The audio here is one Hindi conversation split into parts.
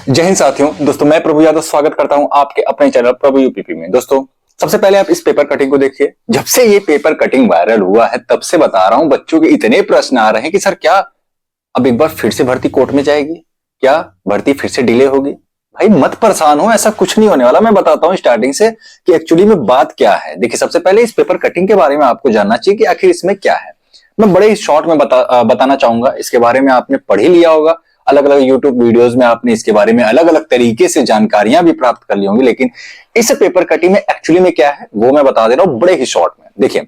जय हिंद साथियों। दोस्तों मैं प्रभु यादव स्वागत करता हूं आपके अपने चैनल प्रभु यूपीपी में। दोस्तों सबसे पहले आप इस पेपर कटिंग को देखिए। जब से ये पेपर कटिंग वायरल हुआ है तब से बता रहा हूं, बच्चों के इतने प्रश्न आ रहे हैं कि सर क्या अब एक बार फिर से भर्ती कोर्ट में जाएगी, क्या भर्ती फिर से डिले होगी। भाई मत परेशान हो, ऐसा कुछ नहीं होने वाला। मैं बताता हूं स्टार्टिंग से कि एक्चुअली में बात क्या है। देखिए सबसे पहले इस पेपर कटिंग के बारे में आपको जानना चाहिए कि आखिर इसमें क्या है। मैं बड़े ही शॉर्ट में बताना चाहूंगा। इसके बारे में आपने पढ़ ही लिया होगा, अलग अलग यूट्यूब वीडियोस में आपने इसके बारे में अलग अलग तरीके से जानकारियां भी प्राप्त कर ली होंगी, लेकिन इस पेपर कटिंग में एक्चुअली में क्या है वो मैं बता दे रहा हूं बड़े ही शॉर्ट में। देखिए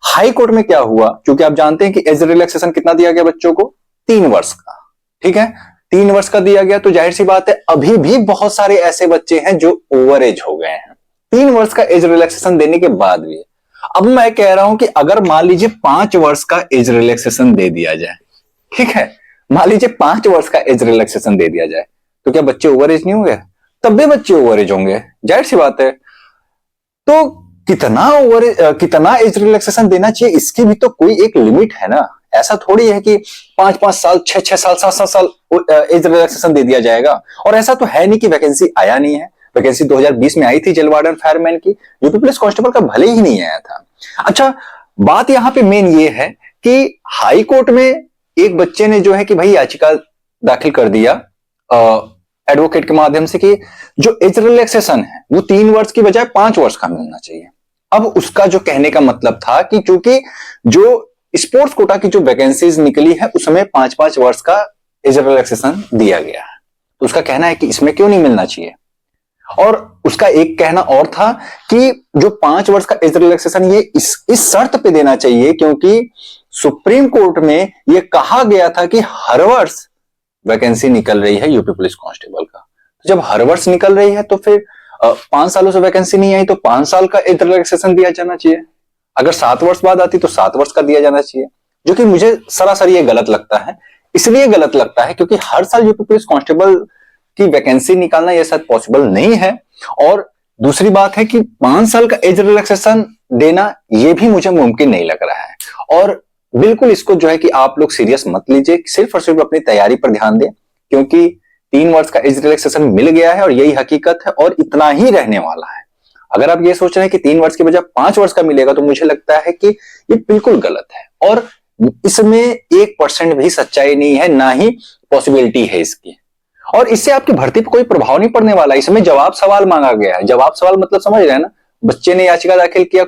हाई कोर्ट में क्या हुआ, क्योंकि आप जानते हैं कि एज रिलैक्सेशन कितना दिया गया बच्चों को, 3 वर्ष का। ठीक है, 3 वर्ष का दिया गया, तो जाहिर सी बात है अभी भी बहुत सारे ऐसे बच्चे हैं जो ओवर एज हो गए हैं 3 वर्ष का एज रिलैक्सेशन देने के बाद भी। अब मैं कह रहा हूं कि अगर मान लीजिए 5 वर्ष का एज रिलैक्सेशन दे दिया जाए, ठीक है, मान लीजिए 5 वर्ष का एज रिलैक्सेशन दे दिया जाए, तो क्या बच्चे ओवर एज नहीं होंगे? तब भी बच्चे ओवर एज होंगे, जाहिर सी बात है। तो कितना एज रिलैक्सेशन देना चाहिए, इसकी भी तो कोई एक लिमिट है ना। ऐसा थोड़ी है कि 5-5 साल, 6-6 साल, 7-7 साल एज रिलैक्सेशन दे दिया जाएगा। और ऐसा तो है नहीं कि वैकेंसी आया नहीं है। वैकेंसी 2020 में आई थी जेल वार्डन फायरमैन की, यूपी पुलिस कांस्टेबल का भले ही नहीं आया था। अच्छा, बात यहां पे मेन ये है कि हाई कोर्ट में एक बच्चे ने जो है कि भाई याचिका दाखिल कर दिया एडवोकेट के माध्यम से कि जो एज रिलैक्सेशन है वो 3 वर्ष की बजाय 5 वर्ष का मिलना चाहिए। अब उसका जो कहने का मतलब था कि चूंकि जो स्पोर्ट्स कोटा की जो वैकेंसीज निकली है उसमें 5-5 वर्ष का एज रिलैक्सेशन दिया गया है, तो उसका कहना है कि इसमें क्यों नहीं मिलना चाहिए। और उसका एक कहना और था कि जो 5 वर्ष का एज रिलैक्सेशन ये इस शर्त पे देना चाहिए क्योंकि सुप्रीम कोर्ट में ये कहा गया था कि हर वर्ष वैकेंसी निकल रही है यूपी पुलिस कांस्टेबल का। तो जब हर वर्ष निकल रही है तो फिर 5 सालों से वैकेंसी नहीं आई तो 5 साल का एज रिलैक्सेशन दिया जाना चाहिए। अगर 7 वर्ष बाद आती तो 7 वर्ष का दिया जाना चाहिए, जो कि मुझे सरासर ये गलत लगता है। इसलिए गलत लगता है क्योंकि हर साल यूपी पुलिस कांस्टेबल की वैकेंसी निकालना यह शायद पॉसिबल नहीं है। और दूसरी बात है कि 5 साल का एज रिलैक्सेशन देना यह भी मुझे मुमकिन नहीं लग रहा है। और बिल्कुल इसको जो है कि आप लोग सीरियस मत लीजिए, सिर्फ और सिर्फ अपनी तैयारी पर ध्यान दें, क्योंकि 3 वर्ष का एज रिलैक्सेशन मिल गया है और यही हकीकत है और इतना ही रहने वाला है। अगर आप ये सोच रहे हैं कि 3 वर्ष के बजाय 5 वर्ष का मिलेगा तो मुझे लगता है कि ये बिल्कुल गलत है और इसमें 1% भी सच्चाई नहीं है, ना ही पॉसिबिलिटी है इसकी। और इससे आपकी भर्ती पर कोई प्रभाव नहीं पड़ने वाला। इसमें जवाब सवाल मांगा गया है। जवाब सवाल मतलब समझ रहे हैं ना, बच्चे ने याचिका दाखिल किया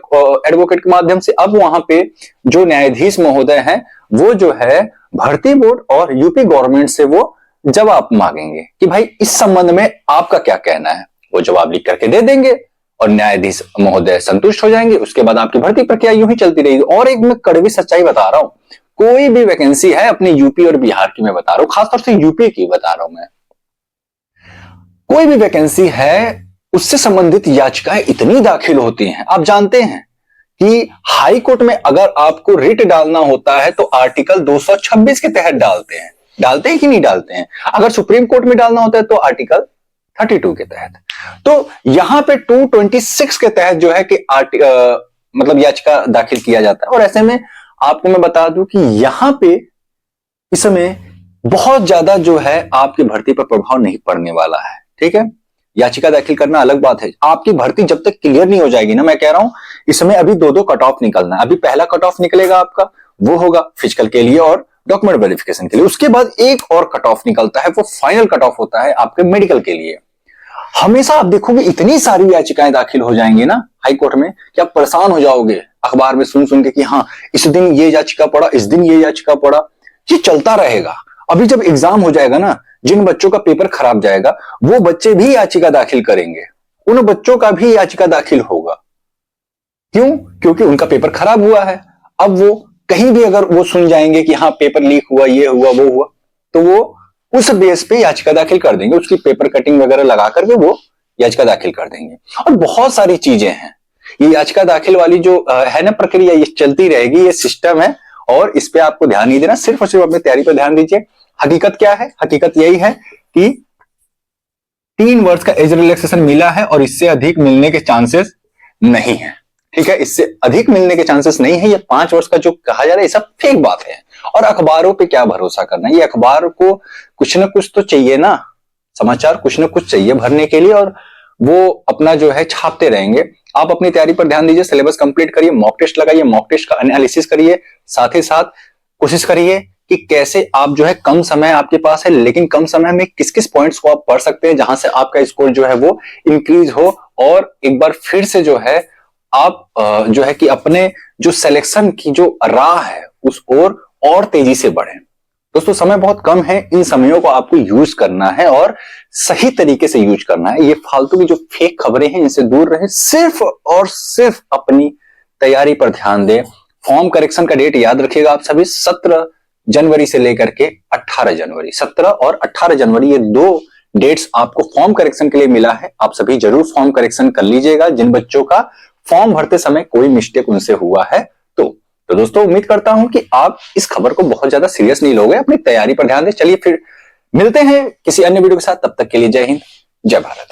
एडवोकेट के माध्यम से। अब वहां पे जो न्यायाधीश महोदय हैं वो जो है भर्ती बोर्ड और यूपी गवर्नमेंट से वो जवाब मांगेंगे कि भाई इस संबंध में आपका क्या कहना है। वो जवाब लिख करके दे देंगे और न्यायाधीश महोदय संतुष्ट हो जाएंगे। उसके बाद आपकी भर्ती प्रक्रिया यूं ही चलती रहेगी। और एक मैं कड़वी सच्चाई बता रहा हूं, कोई भी वैकेंसी है अपने यूपी और बिहार की मैं बता रहा हूं, खासतौर से यूपी की बता रहा हूं मैं, कोई भी वैकेंसी है उससे संबंधित याचिकाएं इतनी दाखिल होती हैं। आप जानते हैं कि हाई कोर्ट में अगर आपको रिट डालना होता है तो आर्टिकल 226 के तहत डालते हैं कि नहीं डालते हैं। अगर सुप्रीम कोर्ट में डालना होता है तो आर्टिकल 32 के तहत। तो यहां पे 226 के तहत जो है कि मतलब याचिका दाखिल किया जाता है। और ऐसे में आपको मैं बता दूं कि यहां पे इस समय बहुत ज्यादा जो है आपकी भर्ती पर प्रभाव नहीं पड़ने वाला है। ठीक है, याचिका दाखिल करना अलग बात है। आपकी भर्ती जब तक क्लियर नहीं हो जाएगी ना, मैं कह रहा हूं इसमें अभी 2-2 कट ऑफ निकलना है। अभी पहला कट ऑफ निकलेगा आपका, वो होगा फिजिकल के लिए और डॉक्यूमेंट वेरिफिकेशन के लिए। उसके बाद एक और कट ऑफ निकलता है, वो फाइनल कट ऑफ होता है आपके मेडिकल के लिए। हमेशा आप देखोगे इतनी सारी याचिकाएं दाखिल हो जाएंगी ना हाई कोर्ट में कि आप परेशान हो जाओगे अखबार में सुन के कि हाँ इस दिन ये याचिका पड़ा, इस दिन ये याचिका पड़ा। ये चलता रहेगा। अभी जब एग्जाम हो जाएगा ना, जिन बच्चों का पेपर खराब जाएगा वो बच्चे भी याचिका दाखिल करेंगे, उन बच्चों का भी याचिका दाखिल होगा। क्यों? क्योंकि उनका पेपर खराब हुआ है। अब वो कहीं भी अगर वो सुन जाएंगे कि हाँ पेपर लीक हुआ, ये हुआ, वो हुआ, तो वो उस बेस पे याचिका दाखिल कर देंगे। उसकी पेपर कटिंग वगैरह लगा करके वो याचिका दाखिल कर देंगे। और बहुत सारी चीजें हैं। ये याचिका दाखिल वाली जो है ना प्रक्रिया, ये चलती रहेगी, ये सिस्टम है और इस पे आपको ध्यान नहीं देना, सिर्फ और सिर्फ अपनी तैयारी पर ध्यान दीजिए। हकीकत क्या है? हकीकत यही है कि 3 वर्ष का एज रिलैक्सेशन मिला है और इससे अधिक मिलने के चांसेस नहीं है। ठीक है, इससे अधिक मिलने के चांसेस नहीं है। ये 5 वर्ष का जो कहा जा रहा है ये सब फेक बात है। और अखबारों पे क्या भरोसा करना है, ये अखबार को कुछ ना कुछ तो चाहिए ना, समाचार कुछ ना कुछ चाहिए भरने के लिए और वो अपना जो है छापते रहेंगे। आप अपनी तैयारी पर ध्यान दीजिए, सिलेबस कंप्लीट करिए, मॉक टेस्ट लगाइए, मॉक टेस्ट का एनालिसिस करिए, साथ ही साथ कोशिश करिए कि कैसे आप जो है, कम समय आपके पास है लेकिन कम समय में किस किस पॉइंट्स को आप पढ़ सकते हैं जहां से आपका स्कोर जो है वो इंक्रीज हो और एक बार फिर से जो है आप जो है कि अपने जो सिलेक्शन की जो राह है उस ओर और तेजी से बढ़े। दोस्तों समय बहुत कम है, इन समयों को आपको यूज करना है और सही तरीके से यूज करना है। ये फालतू की जो फेक खबरें हैं इनसे दूर रहें, सिर्फ और सिर्फ अपनी तैयारी पर ध्यान दें। फॉर्म करेक्शन का डेट याद रखिएगा आप सभी, 17 जनवरी से लेकर के 18 जनवरी, 17 और 18 जनवरी ये 2 डेट्स आपको फॉर्म करेक्शन के लिए मिला है। आप सभी जरूर फॉर्म करेक्शन कर लीजिएगा जिन बच्चों का फॉर्म भरते समय कोई मिस्टेक उनसे हुआ है तो दोस्तों उम्मीद करता हूं कि आप इस खबर को बहुत ज्यादा सीरियस नहीं लोगे, अपनी तैयारी पर ध्यान दें। चलिए फिर मिलते हैं किसी अन्य वीडियो के साथ, तब तक के लिए जय हिंद, जय भारत।